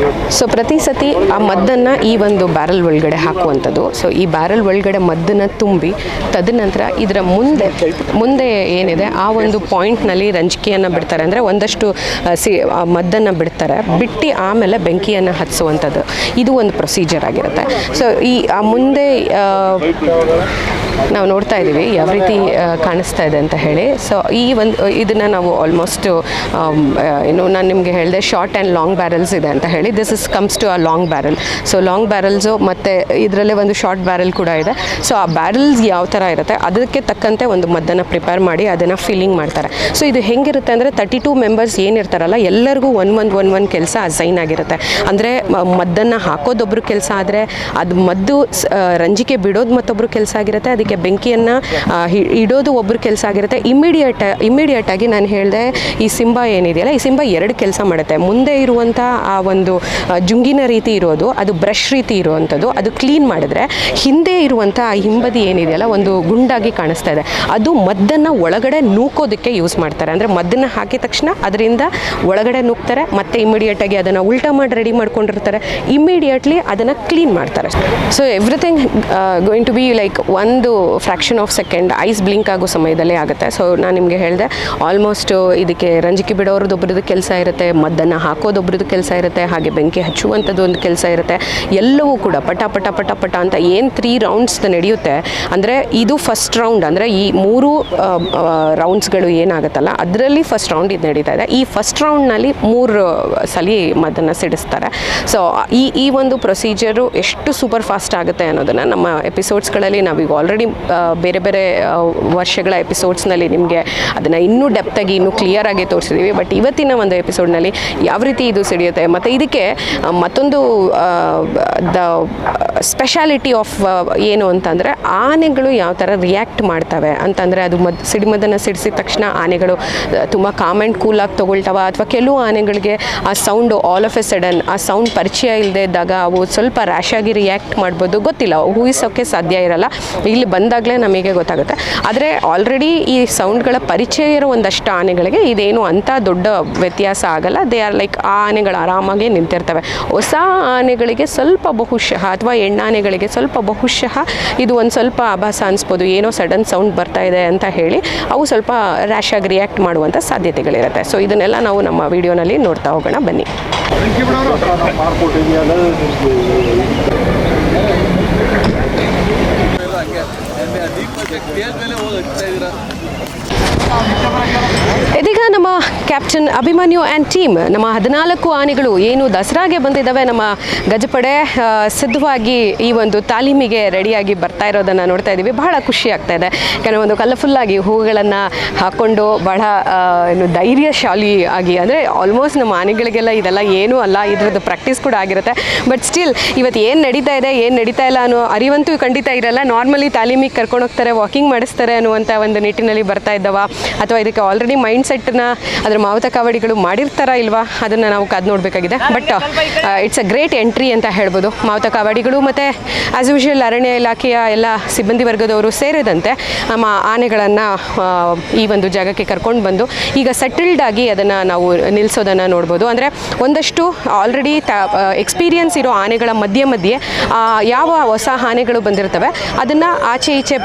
Speaker 1: ಸೊ ಪ್ರತಿ ಸತಿ ಆ ಮದ್ದನ್ನು ಈ ಒಂದು ಬ್ಯಾರಲ್ ಒಳಗಡೆ ಹಾಕುವಂಥದ್ದು. ಸೊ ಈ ಬ್ಯಾರಲ್ ಒಳಗಡೆ ಮದ್ದನ್ನು ತುಂಬಿ ತದನಂತರ ಇದರ ಮುಂದೆ ಏನಿದೆ ಆ ಒಂದು ಪಾಯಿಂಟ್ನಲ್ಲಿ ರಂಜಿಕೆಯನ್ನು ಬಿಡ್ತಾರೆ. ಅಂದರೆ ಒಂದಷ್ಟು ಮದ್ದನ್ನು ಬಿಡ್ತಾರೆ, ಬಿಟ್ಟು ಆಮೇಲೆ ಬೆಂಕಿಯನ್ನು ಹಚ್ಚುವಂಥದ್ದು. ಇದು ಒಂದು ಪ್ರೊಸೀಜರ್ ಆಗಿರುತ್ತೆ. ಸೊ ಈ ಮುಂದೆ ನಾವು ನೋಡ್ತಾ ಇದ್ದೀವಿ ಯಾವ ರೀತಿ ಕಾಣಿಸ್ತಾ ಇದೆ ಅಂತ ಹೇಳಿ. ಸೊ ಇದನ್ನು ನಾವು ಆಲ್ಮೋಸ್ಟ್ ನಾನು ನಿಮಗೆ ಹೇಳಿದೆ ಶಾರ್ಟ್ ಆ್ಯಂಡ್ ಲಾಂಗ್ ಬ್ಯಾರಲ್ಸ್ ಇದೆ ಅಂತ ಹೇಳಿ. ದಿಸ್ ಇಸ್ ಕಮ್ಸ್ ಟು ಆ ಲಾಂಗ್ ಬ್ಯಾರಲ್. ಸೊ ಲಾಂಗ್ ಬ್ಯಾರಲ್ಸು ಮತ್ತು ಇದರಲ್ಲೇ ಒಂದು ಶಾರ್ಟ್ ಬ್ಯಾರಲ್ ಕೂಡ ಇದೆ. ಸೊ ಆ ಬ್ಯಾರಲ್ಸ್ ಯಾವ ಥರ ಇರುತ್ತೆ ಅದಕ್ಕೆ ತಕ್ಕಂತೆ ಒಂದು ಮದ್ದನ್ನು ಪ್ರಿಪೇರ್ ಮಾಡಿ ಅದನ್ನು ಫಿಲ್ಲಿಂಗ್ ಮಾಡ್ತಾರೆ. ಸೊ ಇದು ಹೆಂಗಿರುತ್ತೆ ಅಂದರೆ 32 ಮೆಂಬರ್ಸ್ ಏನಿರ್ತಾರಲ್ಲ ಎಲ್ಲರಿಗೂ ಒಂದು ಕೆಲಸ ಅಸೈನ್ ಆಗಿರುತ್ತೆ. ಅಂದರೆ ಮದ್ದನ್ನು ಹಾಕೋದೊಬ್ಬರು ಕೆಲಸ ಆದರೆ ಅದು ಮದ್ದು ರಂಜಿಕೆ ಬಿಡೋದು ಮತ್ತೊಬ್ಬರು ಕೆಲಸ ಆಗಿರುತ್ತೆ, ಅದಕ್ಕೆ ಬೆಂಕಿಯನ್ನು ಇಡೋದು ಒಬ್ಬರು ಕೆಲಸ ಆಗಿರುತ್ತೆ. ಇಮಿಡಿಯೇಟಾಗಿ ನಾನು ಹೇಳಿದೆ ಈ ಸಿಂಬಾ ಏನಿದೆಯಲ್ಲ ಈ ಸಿಂಬಾ 2 ಕೆಲಸ ಮಾಡುತ್ತೆ. ಮುಂದೆ ಇರುವಂಥ ಆ ಒಂದು ಜುಂಗಿನ ರೀತಿ ಇರೋದು ಅದು ಬ್ರಷ್ ರೀತಿ ಇರುವಂಥದ್ದು ಅದು ಕ್ಲೀನ್ ಮಾಡಿದ್ರೆ ಹಿಂದೆ ಇರುವಂಥ ಆ ಹಿಂಬದಿ ಏನಿದೆಯಲ್ಲ ಒಂದು ಗುಂಡಾಗಿ ಕಾಣಿಸ್ತಾ ಇದೆ, ಅದು ಮದ್ದನ್ನು ಒಳಗಡೆ ನೂಕೋದಕ್ಕೆ ಯೂಸ್ ಮಾಡ್ತಾರೆ. ಅಂದರೆ ಮದ್ದನ್ನು ಹಾಕಿದ ತಕ್ಷಣ ಅದರಿಂದ ಒಳಗಡೆ ನೂಕ್ತಾರೆ, ಮತ್ತೆ ಇಮಿಡಿಯೇಟಾಗಿ ಅದನ್ನು ಉಲ್ಟಾ ಮಾಡಿ ರೆಡಿ ಮಾಡ್ಕೊಂಡಿರ್ತಾರೆ, ಇಮಿಡಿಯೇಟ್ಲಿ ಅದನ್ನು ಕ್ಲೀನ್ ಮಾಡ್ತಾರೆ. So everything going to be like ಒಂದು fraction of second eyes blink ಆಗೋ ಸಮಯದಲ್ಲೇ ಆಗುತ್ತೆ. ಸೊ ನಾನು ನಿಮಗೆ ಹೇಳಿದೆ ಆಲ್ಮೋಸ್ಟ್ ಇದಕ್ಕೆ ರಂಜಿಕೆ ಬಿಡೋರದ್ದು ಒಬ್ರದ್ದು ಕೆಲಸ ಇರುತ್ತೆ, ಮದ್ದನ್ನು ಹಾಕೋದೊಬ್ರದ್ದು ಕೆಲಸ ಇರುತ್ತೆ, ಹಾಗೆ ಬೆಂಕಿ ಹಚ್ಚುವಂಥದ್ದು ಒಂದು ಕೆಲಸ ಇರುತ್ತೆ. ಎಲ್ಲವೂ ಕೂಡ ಪಟ ಪಟ ಪಟ ಪಟ ಅಂತ ಏನು 3 ರೌಂಡ್ಸ್ ನಡೆಯುತ್ತೆ. ಅಂದರೆ ಇದು ಫಸ್ಟ್ ರೌಂಡ್, ಅಂದರೆ ಈ 3 ರೌಂಡ್ಸ್ಗಳು ಏನಾಗುತ್ತಲ್ಲ ಅದರಲ್ಲಿ ಫಸ್ಟ್ ರೌಂಡ್ ಇದು ನಡೀತಾ ಇದೆ. ಈ ಫಸ್ಟ್ ರೌಂಡ್ನಲ್ಲಿ 3 ಸಲ ಮದ್ದನ್ನು ಸಿಡಿಸ್ತಾರೆ. ಸೊ ಈ ಒಂದು ಪ್ರೊಸೀಜರು ಎಷ್ಟು ಸೂಪರ್ ಫಾಸ್ಟ್ ಆಗುತ್ತೆ ಅನ್ನೋದನ್ನು ನಮ್ಮ ಎಪಿಸೋಡ್ಸ್ಗಳಲ್ಲಿ ನಾವೀಗ ಆಲ್ರೆಡಿ ಬೇರೆ ಬೇರೆ ವರ್ಷಗಳ ಎಪಿಸೋಡ್ಸ್ನಲ್ಲಿ ನಿಮಗೆ ಅದನ್ನು ಇನ್ನೂ ಡೆಪ್ತಾಗಿ ಇನ್ನೂ ಕ್ಲಿಯರಾಗಿ ತೋರಿಸಿದ್ದೀವಿ. ಬಟ್ ಇವತ್ತಿನ ಒಂದು ಎಪಿಸೋಡ್ನಲ್ಲಿ ಯಾವ ರೀತಿ ಇದು ಸಿಡಿಯುತ್ತೆ ಮತ್ತು ಇದಕ್ಕೆ ಮತ್ತೊಂದು ದ ಸ್ಪೆಷಾಲಿಟಿ ಆಫ್ ಏನು ಅಂತಂದರೆ ಆನೆಗಳು ಯಾವ ಥರ ರಿಯಾಕ್ಟ್ ಮಾಡ್ತವೆ ಅಂತಂದರೆ ಅದು ಸಿಡಿಮದ್ದನ್ನು ಸಿಡಿಸಿದ ತಕ್ಷಣ ಆನೆಗಳು ತುಂಬ ಕಾಮ್ ಆ್ಯಂಡ್ ಕೂಲಾಗಿ ತೊಗೊಳ್ತವೆ, ಅಥವಾ ಕೆಲವು ಆನೆಗಳಿಗೆ ಆ sound all of A sudden ಆ ಸೌಂಡ್ ಪರಿಚಯ ಇಲ್ಲದೆ ಇದ್ದಾಗ ಅವು ಸ್ವಲ್ಪ ರ್ಯಾಶಾಗಿ ರಿಯಾಕ್ಟ್ ಮಾಡ್ಬೋದು, ಗೊತ್ತಿಲ್ಲ, ಊಹಿಸೋಕ್ಕೆ ಸಾಧ್ಯ ಇರಲ್ಲ. ಇಲ್ಲಿ ಬಂದಾಗಲೇ ನಮಗೆ ಗೊತ್ತಾಗುತ್ತೆ. ಆದರೆ ಆಲ್ರೆಡಿ ಈ ಸೌಂಡ್ಗಳ ಪರಿಚಯ ಇರೋ ಒಂದಷ್ಟು ಆನೆಗಳಿಗೆ ಇದೇನು ಅಂಥ ದೊಡ್ಡ ವ್ಯತ್ಯಾಸ ಆಗಲ್ಲ. ದೇ ಆರ್ ಲೈಕ್ ಆ ಆನೆಗಳು ಆರಾಮಾಗಿ ನಿಂತಿರ್ತವೆ. ಹೊಸ ಆನೆಗಳಿಗೆ ಸ್ವಲ್ಪ ಬಹುಶಃ ಅಥವಾ ಹೆಣ್ಣಾನೆಗಳಿಗೆ ಸ್ವಲ್ಪ ಬಹುಶಃ ಇದು ಒಂದು ಸ್ವಲ್ಪ ಆಭಾಸ ಅನಿಸ್ಬೋದು, ಏನೋ ಸಡನ್ ಸೌಂಡ್ ಬರ್ತಾ ಇದೆ ಅಂತ ಹೇಳಿ ಅವು ಸ್ವಲ್ಪ ರ್ಯಾಶಾಗಿ ರಿಯಾಕ್ಟ್ ಮಾಡುವಂಥ ಸಾಧ್ಯತೆಗಳಿರುತ್ತೆ. ಸೊ ಇದನ್ನೆಲ್ಲ ನಾವು ನಮ್ಮ ವಿಡಿಯೋನಲ್ಲಿ ನೋಡ್ತಾ ಹೋಗೋಣ ಬನ್ನಿ. ಇದೀಗ ನಮ್ಮ ಕ್ಯಾಪ್ಟನ್ ಅಭಿಮನ್ಯು ಆ್ಯಂಡ್ ಟೀಮ್ ನಮ್ಮ 14 ಆನೆಗಳು ಏನು ದಸರಾಗೆ ಬಂದಿದ್ದಾವೆ, ನಮ್ಮ ಗಜಪಡೆ ಸಿದ್ಧವಾಗಿ ಈ ಒಂದು ತಾಲೀಮಿಗೆ ರೆಡಿಯಾಗಿ ಬರ್ತಾ ಇರೋದನ್ನು ನೋಡ್ತಾ ಇದ್ದೀವಿ. ಬಹಳ ಖುಷಿ ಆಗ್ತಾ ಇದೆ. ಯಾಕಂದರೆ ಒಂದು ಕಲರ್ಫುಲ್ಲಾಗಿ ಹೂವುಗಳನ್ನು ಹಾಕ್ಕೊಂಡು ಬಹಳ ಧೈರ್ಯಶಾಲಿ ಆಗಿ, ಅಂದರೆ ಆಲ್ಮೋಸ್ಟ್ ನಮ್ಮ ಆನೆಗಳಿಗೆಲ್ಲ ಇದೆಲ್ಲ ಏನೂ ಅಲ್ಲ, ಇದ್ರದ್ದು ಪ್ರಾಕ್ಟೀಸ್ ಕೂಡ ಆಗಿರುತ್ತೆ. ಬಟ್ ಸ್ಟಿಲ್ ಇವತ್ತು ಏನು ನಡೀತಾ ಇದೆ ಏನು ನಡೀತಾ ಇಲ್ಲ ಅನ್ನೋ ಅರಿವಂತೂ ಖಂಡಿತ ಇರಲ್ಲ. ನಾರ್ಮಲಿ ತಾಲೀಮಿಗೆ ಕರ್ಕೊಂಡು ಹೋಗ್ತಾರೆ, ವಾಕಿಂಗ್ ಮಾಡಿಸ್ತಾರೆ ಅನ್ನುವಂಥ ಒಂದು ನಿಟ್ಟಿನಲ್ಲಿ ಬರ್ತಾ ಇದ್ದಾವ, ಅಥವಾ ಇದಕ್ಕೆ ಆಲ್ರೆಡಿ ಮೈಂಡ್ ಸೆಟ್ಟನ್ನ ಅದರ ಮಾವುತ ಕಾವಡಿಗಳು ಮಾಡಿರ್ತಾರಾ ಇಲ್ವಾ ಅದನ್ನು ನಾವು ಕಾದು ನೋಡಬೇಕಾಗಿದೆ. But it's a great entry ಅಂತ ಹೇಳ್ಬೋದು. ಮಾವುತ ಕಾವಡಿಗಳು ಮತ್ತು ಆ್ಯಸ್ ಯೂಶುವಲ್ ಅರಣ್ಯ ಇಲಾಖೆಯ ಎಲ್ಲ ಸಿಬ್ಬಂದಿ ವರ್ಗದವರು ಸೇರಿದಂತೆ ನಮ್ಮ ಆನೆಗಳನ್ನು ಈ ಒಂದು ಜಾಗಕ್ಕೆ ಕರ್ಕೊಂಡು ಬಂದು ಈಗ ಸೆಟಲ್ಡ್ ಆಗಿ ಅದನ್ನು ನಾವು ನಿಲ್ಲಿಸೋದನ್ನು ನೋಡ್ಬೋದು. ಅಂದರೆ ಒಂದಷ್ಟು ಆಲ್ರೆಡಿ ಎಕ್ಸ್ಪೀರಿಯನ್ಸ್ ಇರೋ ಆನೆಗಳ ಮಧ್ಯೆ ಯಾವ ಹೊಸ ಆನೆಗಳು ಬಂದಿರ್ತವೆ ಅದನ್ನು ಆಚೆ ಈಚೆ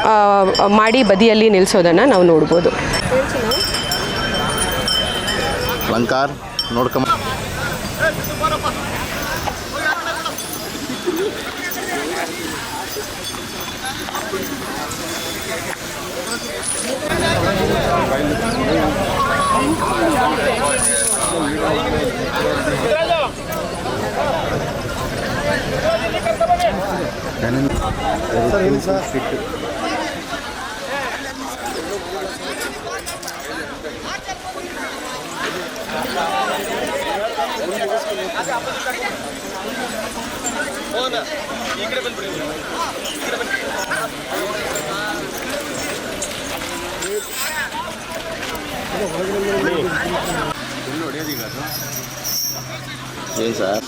Speaker 1: ಮಾಡಿ ಬದಿಯಲ್ಲಿ ನಿಲ್ಲಿಸೋದನ್ನು ನಾವು ನೋಡ್ಬೋದು.
Speaker 2: ಅಲಂಕಾರ ನೋಡ್ಕೊಂಬ ಸರ್ ಹೇಳಿ ಸರ್.
Speaker 3: ಏನು ಸರ್?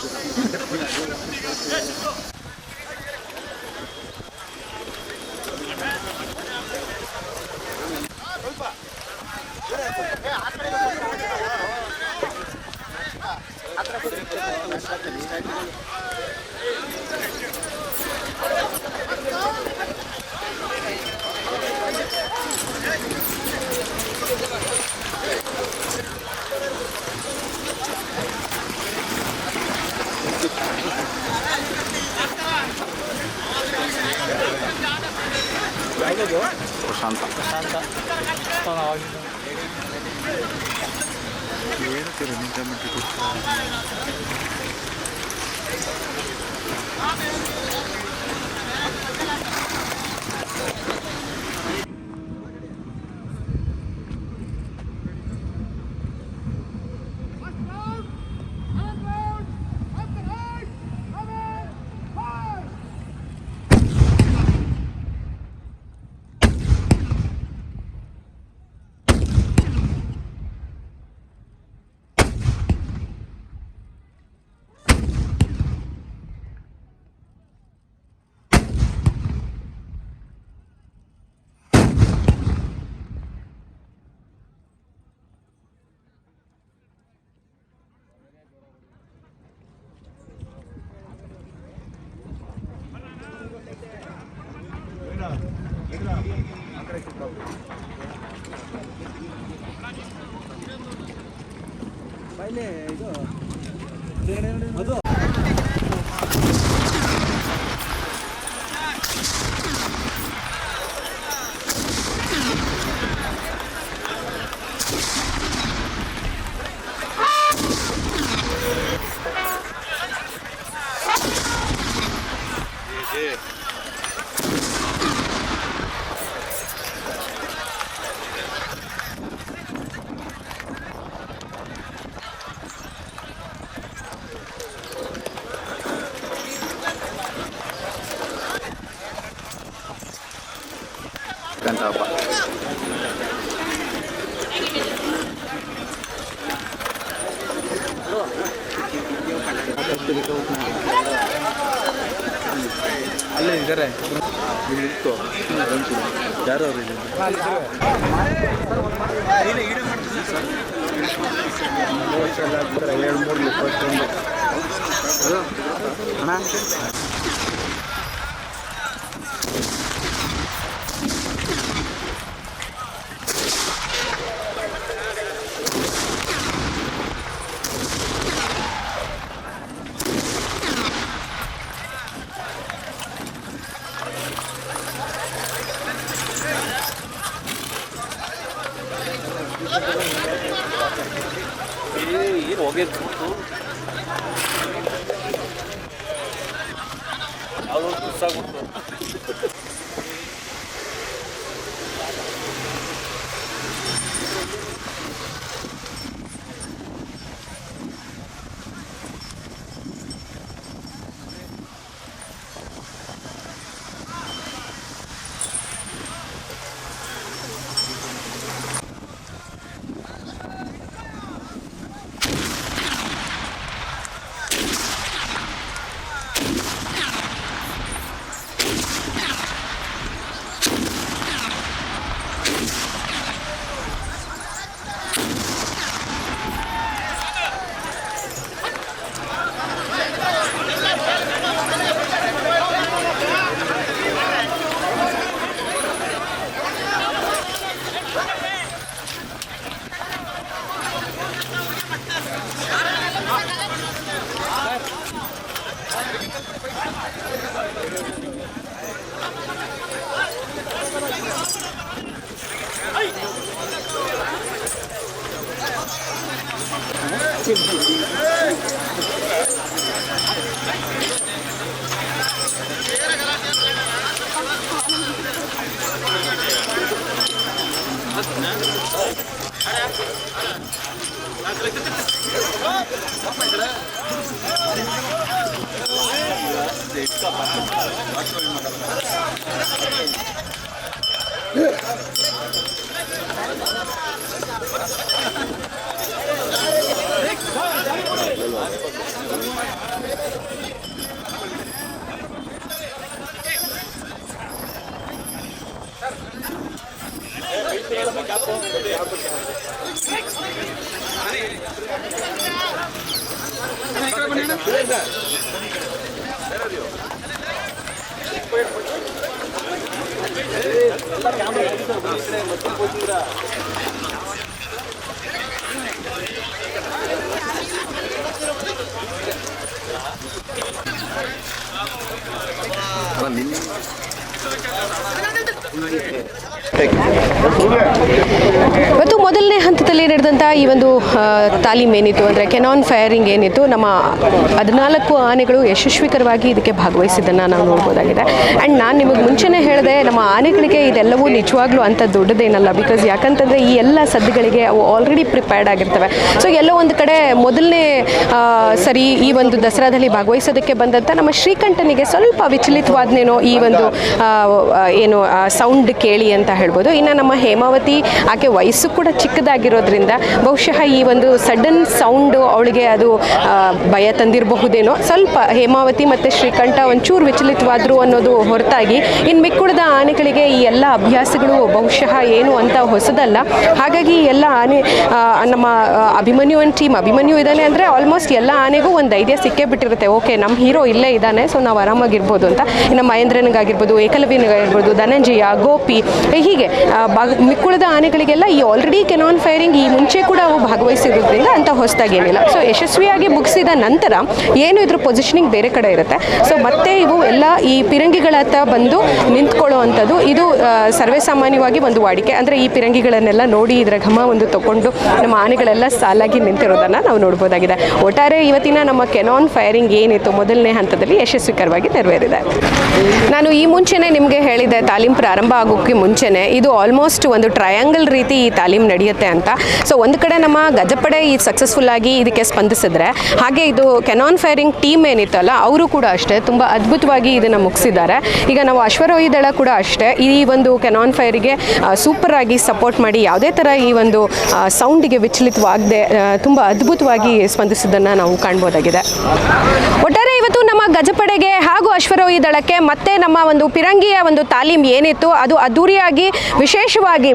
Speaker 2: ಪ್ರಶಾಂತ. ಹಬ್ಬ
Speaker 3: ಅಲ್ಲೇ ಇದ್ದಾರೆ ಯಾರು ಅವರು ಎರಡು ಮೂರು ಇಪ್ಪತ್ತೊಂದು ಅಣ್ಣ ಏನು ಹೋಗಿತ್ತು ಯಾವುದೋ ಮಿಸ್ಸಾಗ್ಬಿಡ್ತು.
Speaker 1: ಇವತ್ತು ಮೊದಲನೇ ಹಂತದಲ್ಲಿ ನಡೆದಂಥ ಈ ಒಂದು ತಾಲೀಮ್ ಏನಿತ್ತು ಅಂದರೆ ಕೆನಾನ್ ಫೈರಿಂಗ್ ಏನಿತ್ತು, ನಮ್ಮ 14 ಆನೆಗಳು ಯಶಸ್ವಿಕರವಾಗಿ ಇದಕ್ಕೆ ಭಾಗವಹಿಸಿದ್ದನ್ನು ನಾವು ನೋಡ್ಬೋದಾಗಿದೆ. ಆ್ಯಂಡ್ ನಾನು ನಿಮಗೆ ಮುಂಚೆನೇ ಹೇಳಿದೆ, ನಮ್ಮ ಆನೆಗಳಿಗೆ ಇದೆಲ್ಲವೂ ನಿಜವಾಗ್ಲೂ ಅಂಥ ದೊಡ್ಡದೇನಲ್ಲ. ಬಿಕಾಸ್ ಯಾಕಂತಂದರೆ ಈ ಎಲ್ಲ ಸದ್ದುಗಳಿಗೆ ಅವು ಆಲ್ರೆಡಿ ಪ್ರಿಪೇರ್ಡ್ ಆಗಿರ್ತವೆ. ಸೊ ಎಲ್ಲೋ ಒಂದು ಕಡೆ ಮೊದಲನೇ ಸರಿ ಈ ಒಂದು ದಸರಾದಲ್ಲಿ ಭಾಗವಹಿಸೋದಕ್ಕೆ ಬಂದಂಥ ನಮ್ಮ ಶ್ರೀಕಂಠನಿಗೆ ಸ್ವಲ್ಪ ವಿಚಲಿತವಾದ್ನೇನೋ ಈ ಒಂದು ಏನು ಸೌಂಡ್ ಕೇಳಿ ಅಂತ ಹೇಳ್ಬೋದು. ಇನ್ನು ನಮ್ಮ ಹೇಮಾವತಿ ಆಕೆ ವಯಸ್ಸು ಕೂಡ ಚಿಕ್ಕದಾಗಿರೋದ್ರಿಂದ ಬಹುಶಃ ಈ ಒಂದು ಸಡನ್ ಸೌಂಡು ಅವಳಿಗೆ ಅದು ಭಯ ತಂದಿರಬಹುದೇನೋ. ಸ್ವಲ್ಪ ಹೇಮಾವತಿ ಮತ್ತು ಶ್ರೀಕಂಠ ಒಂಚೂರು ವಿಚಲಿತವಾದರು ಅನ್ನೋದು ಹೊರತಾಗಿ ಇನ್ನು ಮಿಕ್ಕುಳಿದ ಆನೆಗಳಿಗೆ ಈ ಎಲ್ಲ ಅಭ್ಯಾಸಗಳು ಬಹುಶಃ ಏನು ಅಂತ ಹೊಸದಲ್ಲ. ಹಾಗಾಗಿ ಎಲ್ಲ ಆನೆ ನಮ್ಮ ಅಭಿಮನ್ಯು ಇದ್ದಾನೆ ಅಂದರೆ ಆಲ್ಮೋಸ್ಟ್ ಎಲ್ಲ ಆನೆಗೂ ಒಂದು ಧೈರ್ಯ ಸಿಕ್ಕೇ ಬಿಟ್ಟಿರುತ್ತೆ. ಓಕೆ, ನಮ್ಮ ಹೀರೋ ಇಲ್ಲೇ ಇದ್ದಾನೆ, ಸೊ ನಾವು ಆರಾಮಾಗಿರ್ಬೋದು ಅಂತ. ಇನ್ನು ಮಹೇಂದ್ರನಿಗಾಗಿರ್ಬೋದು, ಏಕಲವ್ಯನಿಗಾಗಿರ್ಬೋದು, ಧನಂಜಯ, ಗೋಪಿ, ಹೀಗೆ ಮಿಕ್ಕುಳಿದ ಆನೆಗಳಿಗೆಲ್ಲ ಈ ಆಲ್ರೆಡಿ ಕೆನಾನ್ ಫೈರಿಂಗ್ ಈ ಮುಂಚೆ ಕೂಡ ಅವು ಭಾಗವಹಿಸಿರೋದ್ರಿಂದ ಅಂತ ಹೊಸದಾಗಿ ಏನಿಲ್ಲ. ಸೊ ಯಶಸ್ವಿಯಾಗಿ ಮುಗಿಸಿದ ನಂತರ ಏನು ಇದ್ರ ಪೊಸಿಷನಿಂಗ್ ಬೇರೆ ಕಡೆ ಇರುತ್ತೆ. ಸೊ ಮತ್ತೆ ಇವು ಎಲ್ಲ ಈ ಪಿರಂಗಿಗಳ ಹತ್ರ ಬಂದು ನಿಂತ್ಕೊಳ್ಳೋ ಅಂಥದ್ದು ಇದು ಸರ್ವೇ ಸಾಮಾನ್ಯವಾಗಿ ಒಂದು ವಾಡಿಕೆ. ಅಂದರೆ ಈ ಪಿರಂಗಿಗಳನ್ನೆಲ್ಲ ನೋಡಿ ಇದರ ಘಮ ಒಂದು ತಗೊಂಡು ನಮ್ಮ ಆನೆಗಳೆಲ್ಲ ಸಾಲಾಗಿ ನಿಂತಿರೋದನ್ನು ನಾವು ನೋಡ್ಬೋದಾಗಿದೆ. ಒಟ್ಟಾರೆ ಇವತ್ತಿನ ನಮ್ಮ ಕೆನಾನ್ ಫೈರಿಂಗ್ ಏನಿತ್ತು ಮೊದಲನೇ ಹಂತದಲ್ಲಿ ಯಶಸ್ವಿಕರವಾಗಿ ನೆರವೇರಿದೆ. ನಾನು ಈ ಮುಂಚೆನೇ ನಿಮಗೆ ಹೇಳಿದ್ದೆ, ತಾಲೀಮ್ ಪ್ರಾರಂಭ ಆಗೋಕ್ಕೆ ಮುಂಚೆನೇ ಇದು ಆಲ್ಮೋಸ್ಟ್ ಒಂದು ಟ್ರಯಾಂಗಲ್ ರೀತಿ ಈ ತಾಲೀಮ್ ನಡೆಯುತ್ತೆ ಅಂತ. ಸೊ ಒಂದು ಕಡೆ ನಮ್ಮ ಗಜಪಡೆ ಈ ಸಕ್ಸಸ್ಫುಲ್ಲಾಗಿ ಇದಕ್ಕೆ ಸ್ಪಂದಿಸಿದ್ರೆ, ಹಾಗೆ ಇದು ಕೆನಾನ್ ಫೈರಿಂಗ್ ಟೀಮ್ ಏನಿತ್ತಲ್ಲ ಅವರು ಕೂಡ ಅಷ್ಟೇ ತುಂಬ ಅದ್ಭುತವಾಗಿ ಇದನ್ನು ಮುಗಿಸಿದ್ದಾರೆ. ಈಗ ನಾವು ಅಶ್ವರೋಹಿ ದಳ ಕೂಡ ಅಷ್ಟೇ ಈ ಒಂದು ಕೆನಾನ್ ಫೈರಿಗೆ ಸೂಪರ್ ಆಗಿ ಸಪೋರ್ಟ್ ಮಾಡಿ ಯಾವುದೇ ಥರ ಈ ಒಂದು ಸೌಂಡಿಗೆ ವಿಚಲಿತವಾಗದೆ ತುಂಬ ಅದ್ಭುತವಾಗಿ ಸ್ಪಂದಿಸಿದ್ದನ್ನು ನಾವು ಕಾಣ್ಬೋದಾಗಿದೆ. ಒಟ್ಟಾರೆ ಇವತ್ತು ನಮ್ಮ ಗಜಪಡೆಗೆ ಹಾಗೂ ಅಶ್ವರೋಹಿ ದಳಕ್ಕೆ ಮತ್ತೆ ನಮ್ಮ ಒಂದು ಪಿರಂಗಿಯ ಒಂದು ತಾಲೀಮ್ ಏನಿತ್ತು ಅದು ಅದ್ದೂರಿಯಾಗಿ ವಿಶೇಷವಾಗಿ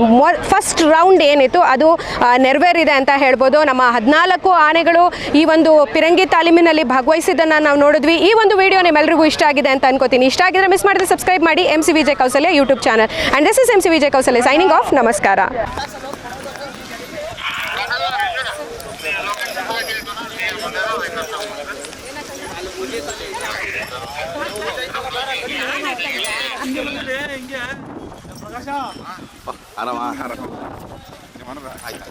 Speaker 1: ಫಸ್ಟ್ ರೌಂಡ್ ಏನಿತ್ತು ಅದು ನೆರವೇರಿದೆ ಅಂತ ಹೇಳ್ಬೋದು. ನಮ್ಮ 14 ಆನೆಗಳು ಈ ಒಂದು ಪಿರಂಗಿ ತಾಲೀಮಿನಲ್ಲಿ ಭಾಗವಹಿಸಿದ್ದನ್ನು ನಾವು ನೋಡಿದ್ವಿ. ಈ ಒಂದು ವಿಡಿಯೋ ನಿಮ್ಮೆಲ್ಲರಿಗೂ ಇಷ್ಟ ಆಗಿದೆ ಅಂತ ಅನ್ಕೋತೀನಿ. ಇಷ್ಟ ಆಗಿದ್ರೆ ಮಿಸ್ ಮಾಡಿದ್ರೆ ಸಬ್ಸ್ಕ್ರೈಬ್ ಮಾಡಿ MCVJ Kausalya YouTube channel. And this is MCVJ Kausalya signing off. ನಮಸ್ಕಾರ.
Speaker 2: ಆರಾಮ ಆಯ್ತು.